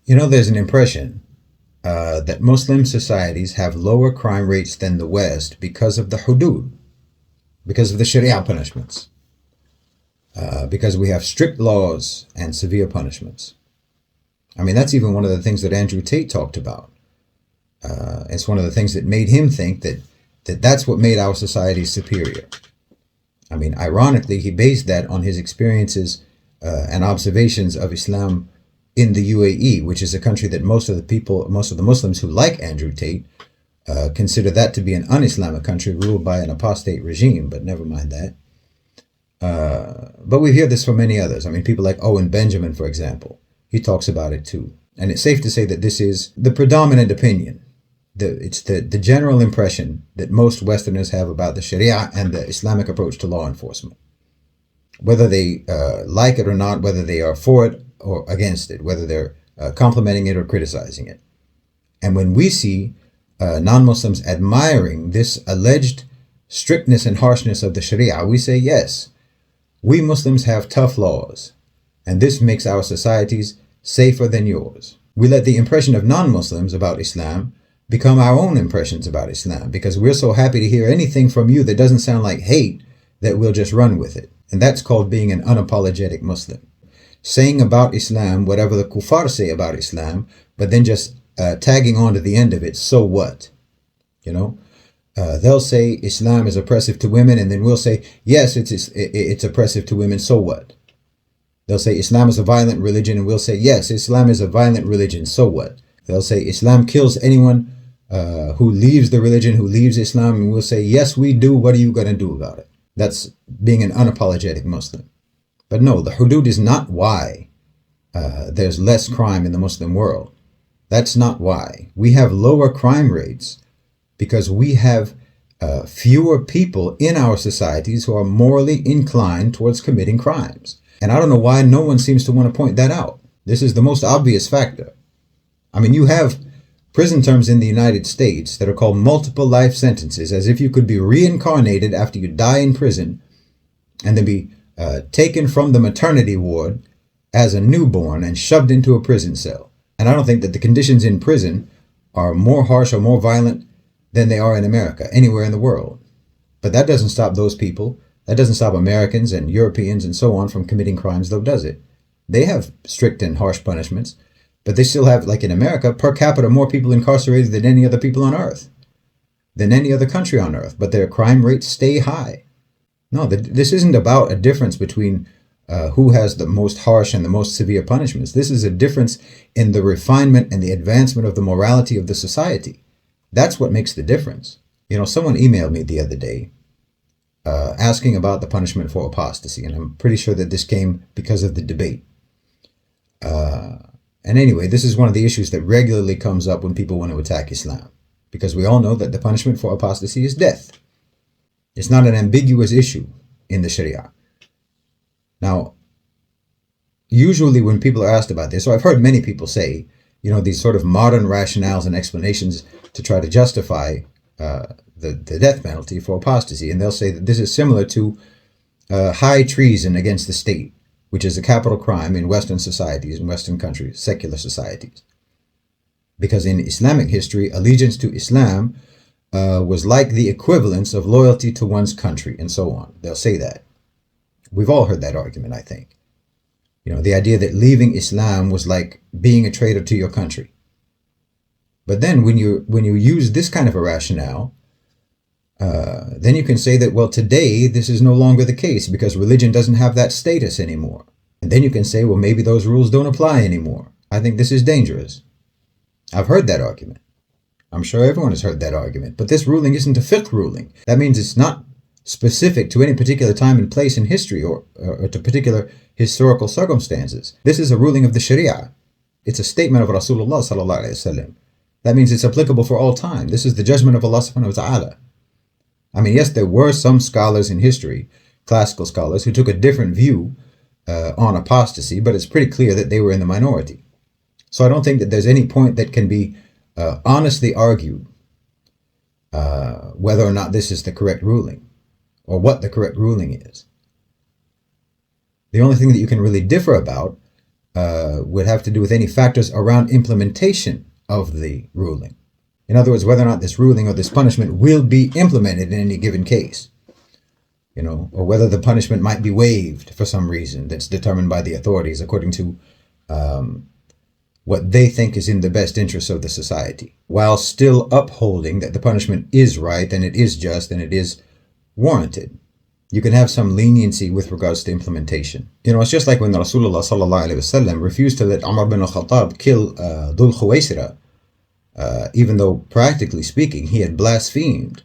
There's an impression that Muslim societies have lower crime rates than the West because of the hudud, because of the Sharia punishments, because we have strict laws and severe punishments. I mean, that's even one of the things that Andrew Tate talked about. It's one of the things that made him think that's what made our society superior. I mean, ironically, he based that on his experiences and observations of Islam in the UAE, which is a country that most of the Muslims who like Andrew Tate consider that to be an un-Islamic country ruled by an apostate regime, but never mind that. But we hear this from many others. I mean, people like Owen Benjamin, for example, he talks about it too. And it's safe to say that this is the predominant opinion. It's the general impression that most Westerners have about the Sharia and the Islamic approach to law enforcement. Whether they like it or not, whether they are for it or against it, whether they're complimenting it or criticizing it. And when we see non-Muslims admiring this alleged strictness and harshness of the Sharia, we say, yes, we Muslims have tough laws, and this makes our societies safer than yours. We let the impression of non-Muslims about Islam become our own impressions about Islam, because we're so happy to hear anything from you that doesn't sound like hate that we'll just run with it. And that's called being an unapologetic Muslim. Saying about Islam whatever the kuffar say about Islam, but then just tagging on to the end of it, so what? They'll say Islam is oppressive to women, and then we'll say, yes, it's oppressive to women, so what? They'll say Islam is a violent religion, and we'll say, yes, Islam is a violent religion, so what? They'll say Islam kills anyone who leaves the religion, who leaves Islam, and we'll say, yes, we do. What are you going to do about it? That's being an unapologetic Muslim. But no, the hudud is not why there's less crime in the Muslim world. That's not why. We have lower crime rates because we have fewer people in our societies who are morally inclined towards committing crimes. And I don't know why no one seems to want to point that out. This is the most obvious factor. I mean, you have prison terms in the United States that are called multiple life sentences, as if you could be reincarnated after you die in prison and then be taken from the maternity ward as a newborn and shoved into a prison cell. And I don't think that the conditions in prison are more harsh or more violent than they are in America, anywhere in the world. But that doesn't stop those people. That doesn't stop Americans and Europeans and so on from committing crimes, though, does it? They have strict and harsh punishments, but they still have, like in America, per capita more people incarcerated than any other people on earth, than any other country on earth, but their crime rates stay high. No, this isn't about a difference between who has the most harsh and the most severe punishments. This is a difference in the refinement and the advancement of the morality of the society. That's what makes the difference. Someone emailed me the other day asking about the punishment for apostasy, and I'm pretty sure that this came because of the debate. And anyway, this is one of the issues that regularly comes up when people want to attack Islam, because we all know that the punishment for apostasy is death. It's not an ambiguous issue in the Sharia. Now, usually when people are asked about this, so I've heard many people say, these sort of modern rationales and explanations to try to justify the death penalty for apostasy. And they'll say that this is similar to high treason against the state, which is a capital crime in Western societies, in Western countries, secular societies. Because in Islamic history, allegiance to Islam was like the equivalence of loyalty to one's country, and so on. They'll say that. We've all heard that argument, I think. The idea that leaving Islam was like being a traitor to your country. But then when you use this kind of a rationale, then you can say that, well, today this is no longer the case because religion doesn't have that status anymore. And then you can say, well, maybe those rules don't apply anymore. I think this is dangerous. I've heard that argument. I'm sure everyone has heard that argument. But this ruling isn't a fiqh ruling. That means it's not specific to any particular time and place in history or to particular historical circumstances. This is a ruling of the Sharia. It's a statement of Rasulullah sallallahu alaihi wasallam. That means it's applicable for all time. This is the judgment of Allah subhanahu wa ta'ala. I mean, yes, there were some scholars in history, classical scholars, who took a different view on apostasy, but it's pretty clear that they were in the minority. So I don't think that there's any point that can be honestly argued whether or not this is the correct ruling or what the correct ruling is. The only thing that you can really differ about would have to do with any factors around implementation of the ruling. In other words, whether or not this ruling or this punishment will be implemented in any given case, or whether the punishment might be waived for some reason that's determined by the authorities according to what they think is in the best interest of the society, while still upholding that the punishment is right and it is just and it is warranted. You can have some leniency with regards to implementation. It's just like when Rasulullah sallallahu alaihi wasallam refused to let Umar bin al-Khattab kill Dhul Khuwaisira, even though practically speaking he had blasphemed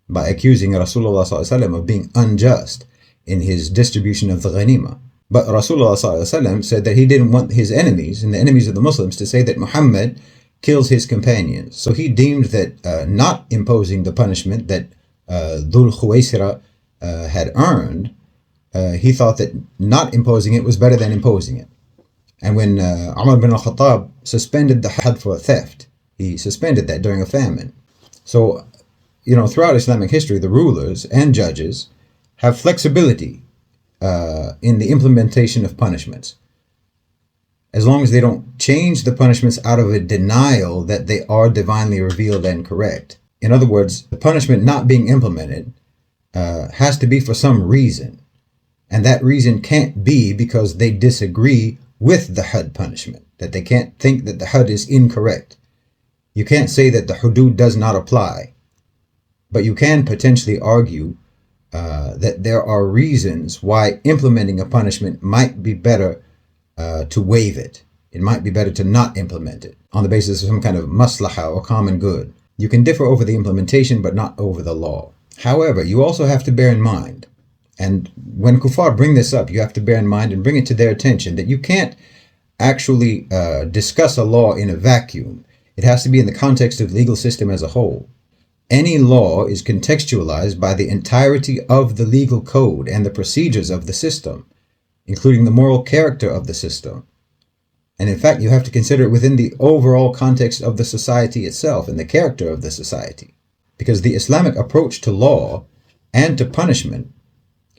by accusing Rasulullah sallallahu alaihi wasallam of being unjust in his distribution of the ghanima. But Rasulullah sallallahu alaihi wasallam said that he didn't want his enemies and the enemies of the Muslims to say that Muhammad kills his companions. So he deemed that not imposing the punishment that Dhul Khuwaisira had earned, he thought that not imposing it was better than imposing it. And when Umar bin al-Khattab suspended the had for theft, he suspended that during a famine. So, throughout Islamic history, the rulers and judges have flexibility in the implementation of punishments, as long as they don't change the punishments out of a denial that they are divinely revealed and correct. In other words, the punishment not being implemented has to be for some reason, and that reason can't be because they disagree with the Hud punishment, that they can't think that the Hud is incorrect. You can't say that the Hudud does not apply, but you can potentially argue that there are reasons why implementing a punishment might be better to waive it. It might be better to not implement it on the basis of some kind of maslaha or common good. You can differ over the implementation, but not over the law. However, you also have to bear in mind, and when kuffar bring this up, you have to bear in mind and bring it to their attention that you can't actually discuss a law in a vacuum. It has to be in the context of the legal system as a whole. Any law is contextualized by the entirety of the legal code and the procedures of the system, including the moral character of the system. And in fact, you have to consider it within the overall context of the society itself and the character of the society. Because the Islamic approach to law and to punishment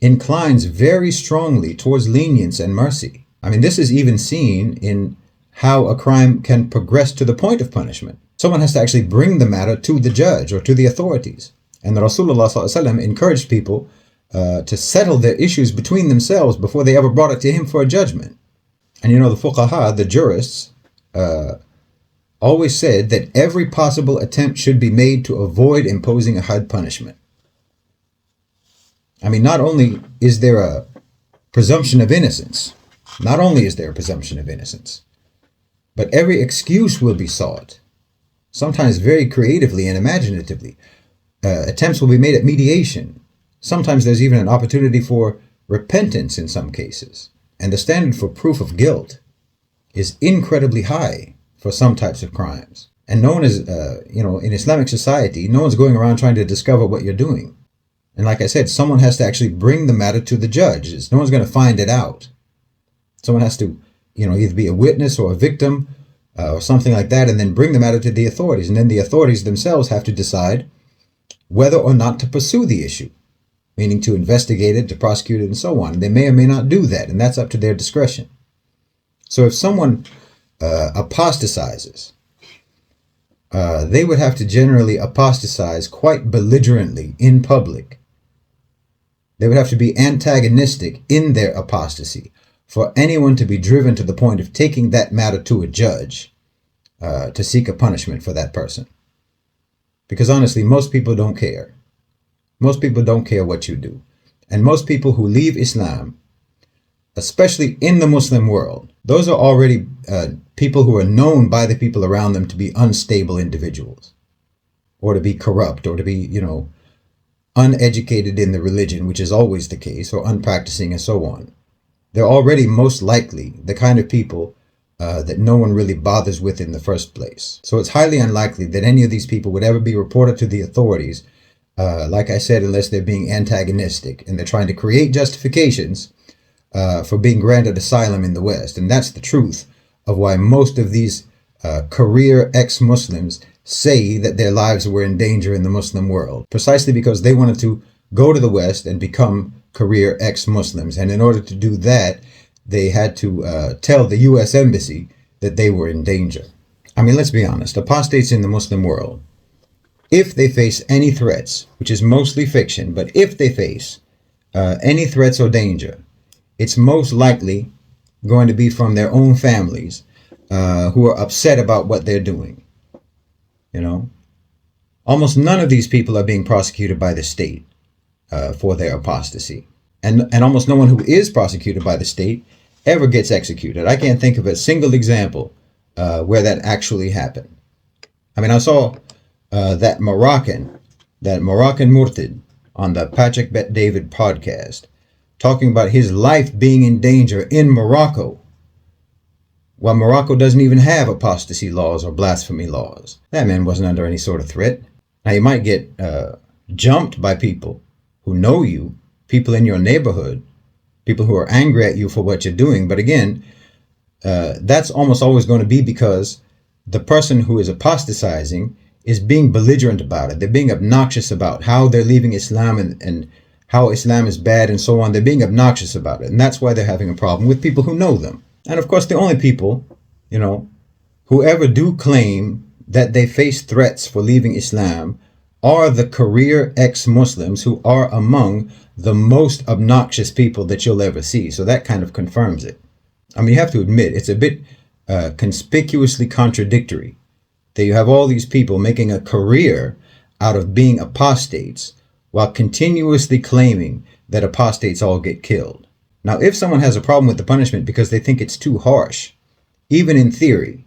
inclines very strongly towards lenience and mercy. This is even seen in how a crime can progress to the point of punishment. Someone has to actually bring the matter to the judge or to the authorities. And the Rasulullah ﷺ encouraged people to settle their issues between themselves before they ever brought it to him for a judgment. And the fuqaha, the jurists, always said that every possible attempt should be made to avoid imposing a had punishment. Not only is there a presumption of innocence, but every excuse will be sought, sometimes very creatively and imaginatively. Attempts will be made at mediation. Sometimes there's even an opportunity for repentance in some cases. And the standard for proof of guilt is incredibly high for some types of crimes. And no one is, in Islamic society, no one's going around trying to discover what you're doing. And like I said, someone has to actually bring the matter to the judge. No one's going to find it out. Someone has to, either be a witness or a victim or something like that, and then bring the matter to the authorities. And then the authorities themselves have to decide whether or not to pursue the issue, meaning to investigate it, to prosecute it, and so on. They may or may not do that, and that's up to their discretion. So if someone apostatizes, they would have to generally apostatize quite belligerently in public. They would have to be antagonistic in their apostasy for anyone to be driven to the point of taking that matter to a judge to seek a punishment for that person. Because honestly, most people don't care. Most people don't care what you do. And most people who leave Islam, especially in the Muslim world, those are already people who are known by the people around them to be unstable individuals, or to be corrupt, or to be, uneducated in the religion, which is always the case, or unpracticing and so on. They're already most likely the kind of people that no one really bothers with in the first place. So it's highly unlikely that any of these people would ever be reported to the authorities, like I said, unless they're being antagonistic and they're trying to create justifications for being granted asylum in the West. And that's the truth of why most of these career ex-Muslims say that their lives were in danger in the Muslim world, precisely because they wanted to go to the West and become career ex-Muslims. And in order to do that, they had to tell the U.S. Embassy that they were in danger. I mean, let's be honest. Apostates in the Muslim world, if they face any threats, which is mostly fiction, but if they face any threats or danger, it's most likely going to be from their own families who are upset about what they're doing. You know, almost none of these people are being prosecuted by the state for their apostasy. And almost no one who is prosecuted by the state ever gets executed. I can't think of a single example where that actually happened. I mean, I saw that Moroccan Murtid on the Patrick Bet David podcast talking about his life being in danger in Morocco, while Morocco doesn't even have apostasy laws or blasphemy laws. That man wasn't under any sort of threat. Now, you might get jumped by people who know you, people in your neighborhood, people who are angry at you for what you're doing. But again, that's almost always going to be because the person who is apostatizing is being belligerent about it. They're being obnoxious about how they're leaving Islam and how Islam is bad and so on. They're being obnoxious about it. And that's why they're having a problem with people who know them. And of course, the only people, you know, who ever do claim that they face threats for leaving Islam are the career ex-Muslims, who are among the most obnoxious people that you'll ever see. So that kind of confirms it. I mean, you have to admit, it's a bit conspicuously contradictory that you have all these people making a career out of being apostates while continuously claiming that apostates all get killed. Now, if someone has a problem with the punishment because they think it's too harsh, even in theory,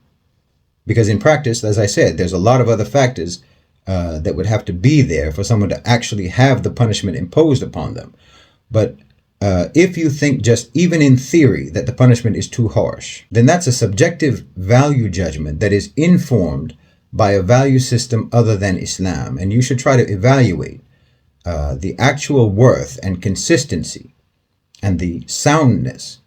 because in practice, as I said, there's a lot of other factors that would have to be there for someone to actually have the punishment imposed upon them. But if you think just even in theory that the punishment is too harsh, then that's a subjective value judgment that is informed by a value system other than Islam. And you should try to evaluate the actual worth and consistency and the soundness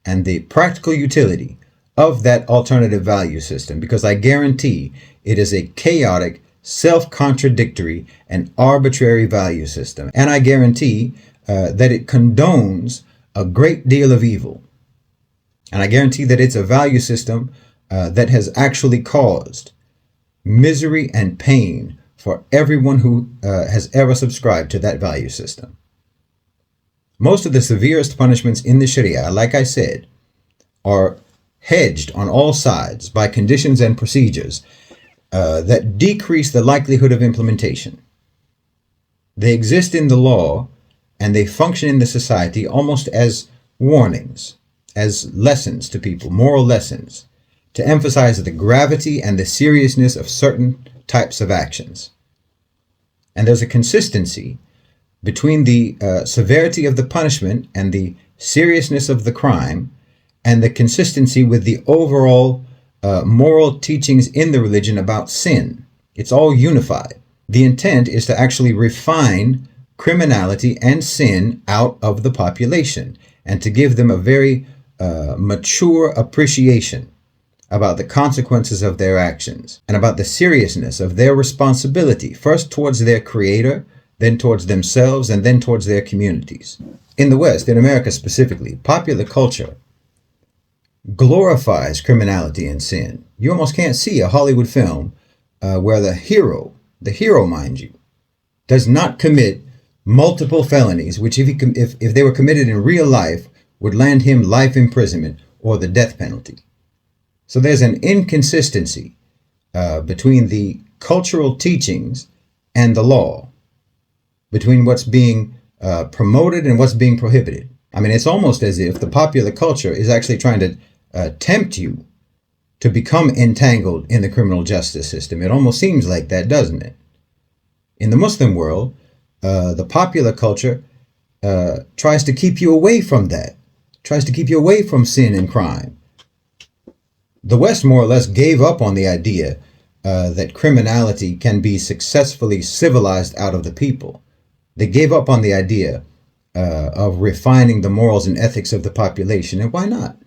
and the practical utility of that alternative value system, because I guarantee it is a chaotic, self-contradictory, and arbitrary value system. And I guarantee that it condones a great deal of evil. And I guarantee that it's a value system that has actually caused misery and pain for everyone who has ever subscribed to that value system. Most of the severest punishments in the Sharia, like I said, are hedged on all sides by conditions and procedures that decrease the likelihood of implementation. They exist in the law and they function in the society almost as warnings, as lessons to people, moral lessons, to emphasize the gravity and the seriousness of certain types of actions. And there's a consistency between the severity of the punishment and the seriousness of the crime, and the consistency with the overall moral teachings in the religion about sin. It's all unified. The intent is to actually refine criminality and sin out of the population and to give them a very mature appreciation about the consequences of their actions and about the seriousness of their responsibility, first towards their creator, then towards themselves, and then towards their communities. In the West, in America specifically, popular culture glorifies criminality and sin. You almost can't see a Hollywood film where the hero, mind you, does not commit multiple felonies, which if they were committed in real life, would land him life imprisonment or the death penalty. So there's an inconsistency between the cultural teachings and the law, between what's being promoted and what's being prohibited. I mean, it's almost as if the popular culture is actually trying to tempt you to become entangled in the criminal justice system. It almost seems like that, doesn't it? In the Muslim world, the popular culture tries to keep you away from that, tries to keep you away from sin and crime. The West more or less gave up on the idea that criminality can be successfully civilized out of the people. They gave up on the idea of refining the morals and ethics of the population. And why not?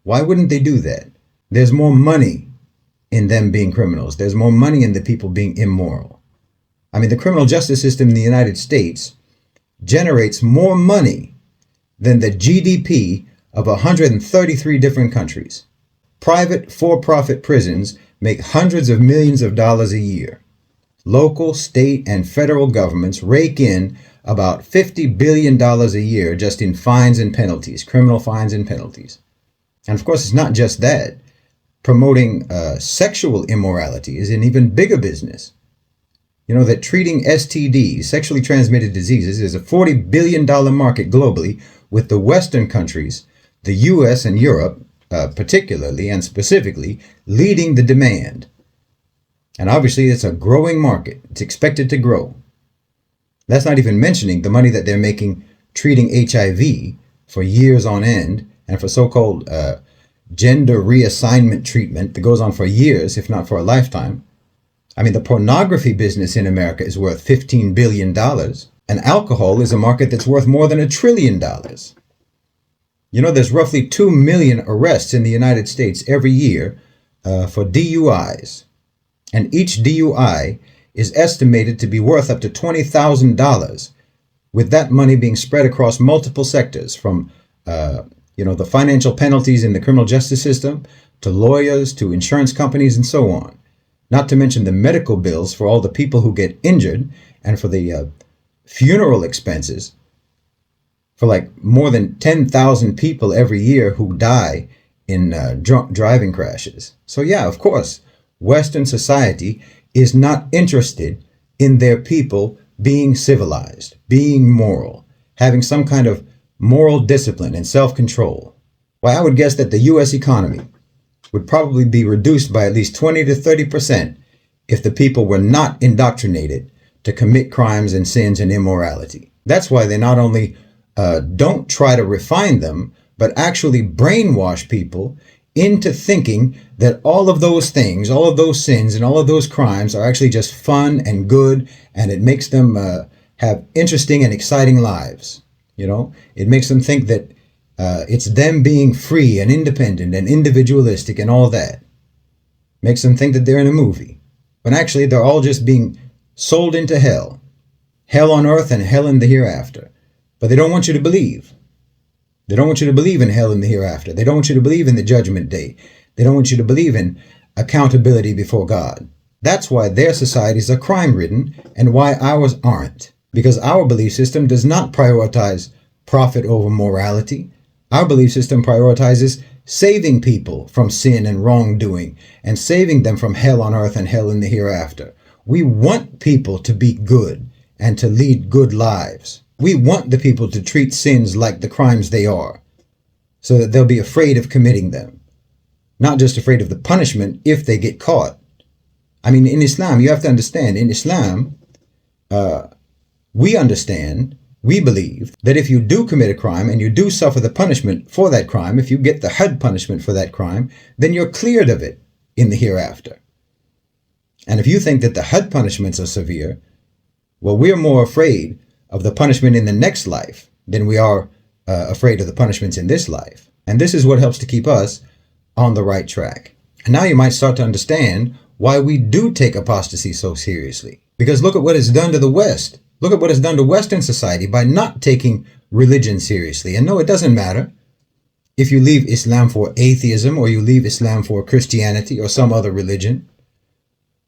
Why wouldn't they do that? There's more money in them being criminals. There's more money in the people being immoral. I mean, the criminal justice system in the United States generates more money than the GDP of 133 different countries. Private for-profit prisons make hundreds of millions of dollars a year. Local, state, and federal governments rake in about $50 billion a year just in fines and penalties, criminal fines and penalties. And of course, it's not just that. Promoting sexual immorality is an even bigger business. You know that treating STDs, sexually transmitted diseases, is a $40 billion market globally, with the Western countries, the US and Europe, particularly and specifically, leading the demand. And obviously, it's a growing market. It's expected to grow. That's not even mentioning the money that they're making treating HIV for years on end, and for so-called gender reassignment treatment that goes on for years, if not for a lifetime. I mean, the pornography business in America is worth $15 billion, and alcohol is a market that's worth more than $1 trillion. You know, there's roughly 2 million arrests in the United States every year for DUIs. And each DUI is estimated to be worth up to $20,000, with that money being spread across multiple sectors, from the financial penalties in the criminal justice system, to lawyers, to insurance companies, and so on. Not to mention the medical bills for all the people who get injured, and for the funeral expenses for like more than 10,000 people every year who die in drunk driving crashes. So yeah, of course, Western society is not interested in their people being civilized, being moral, having some kind of moral discipline and self-control. Why, I would guess that the US economy would probably be reduced by at least 20 to 30% if the people were not indoctrinated to commit crimes and sins and immorality. That's why they not only don't try to refine them, but actually brainwash people into thinking that all of those things, all of those sins and all of those crimes are actually just fun and good, and it makes them have interesting and exciting lives. You know, it makes them think that it's them being free and independent and individualistic and all that. Makes them think that they're in a movie, when actually they're all just being sold into hell. Hell on earth and hell in the hereafter. But they don't want you to believe. They don't want you to believe in hell in the hereafter. They don't want you to believe in the judgment day. They don't want you to believe in accountability before God. That's why their societies are crime-ridden and why ours aren't. Because our belief system does not prioritize profit over morality. Our belief system prioritizes saving people from sin and wrongdoing, and saving them from hell on earth and hell in the hereafter. We want people to be good and to lead good lives. We want the people to treat sins like the crimes they are, so that they'll be afraid of committing them. Not just afraid of the punishment if they get caught. I mean, in Islam, you have to understand, in Islam, we believe that if you do commit a crime and you do suffer the punishment for that crime, if you get the Hud punishment for that crime, then you're cleared of it in the hereafter. And if you think that the Hud punishments are severe, well, we're more afraid of the punishment in the next life than we are afraid of the punishments in this life. And this is what helps to keep us on the right track. And now you might start to understand why we do take apostasy so seriously. Because look at what it's done to the West. Look at what it's done to Western society by not taking religion seriously. And no, it doesn't matter if you leave Islam for atheism, or you leave Islam for Christianity or some other religion.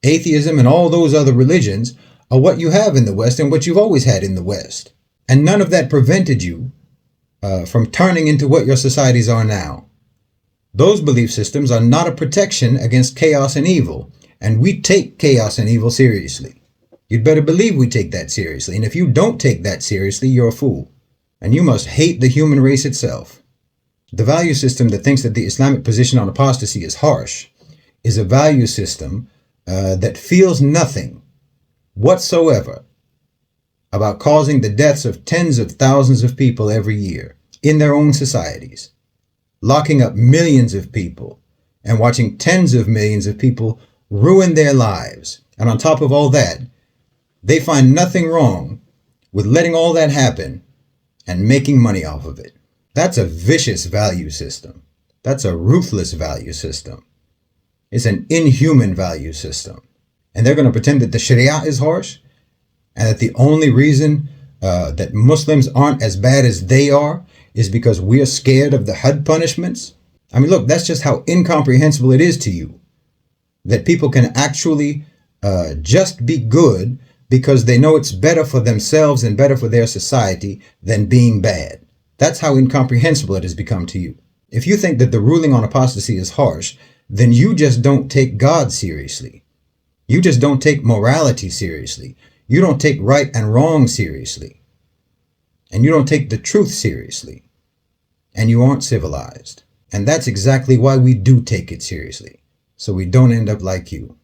Atheism and all those other religions are what you have in the West and what you've always had in the West. And none of that prevented you from turning into what your societies are now. Those belief systems are not a protection against chaos and evil. And we take chaos and evil seriously. You'd better believe we take that seriously. And if you don't take that seriously, you're a fool. And you must hate the human race itself. The value system that thinks that the Islamic position on apostasy is harsh is a value system that feels nothing whatsoever about causing the deaths of tens of thousands of people every year in their own societies, locking up millions of people and watching tens of millions of people ruin their lives. And on top of all that, they find nothing wrong with letting all that happen and making money off of it. That's a vicious value system. That's a ruthless value system. It's an inhuman value system. And they're going to pretend that the Sharia is harsh, and that the only reason that Muslims aren't as bad as they are is because we're scared of the Hud punishments? I mean, look, that's just how incomprehensible it is to you that people can actually just be good because they know it's better for themselves and better for their society than being bad. That's how incomprehensible it has become to you. If you think that the ruling on apostasy is harsh, then you just don't take God seriously. You just don't take morality seriously. You don't take right and wrong seriously. And you don't take the truth seriously. And you aren't civilized. And that's exactly why we do take it seriously. So we don't end up like you.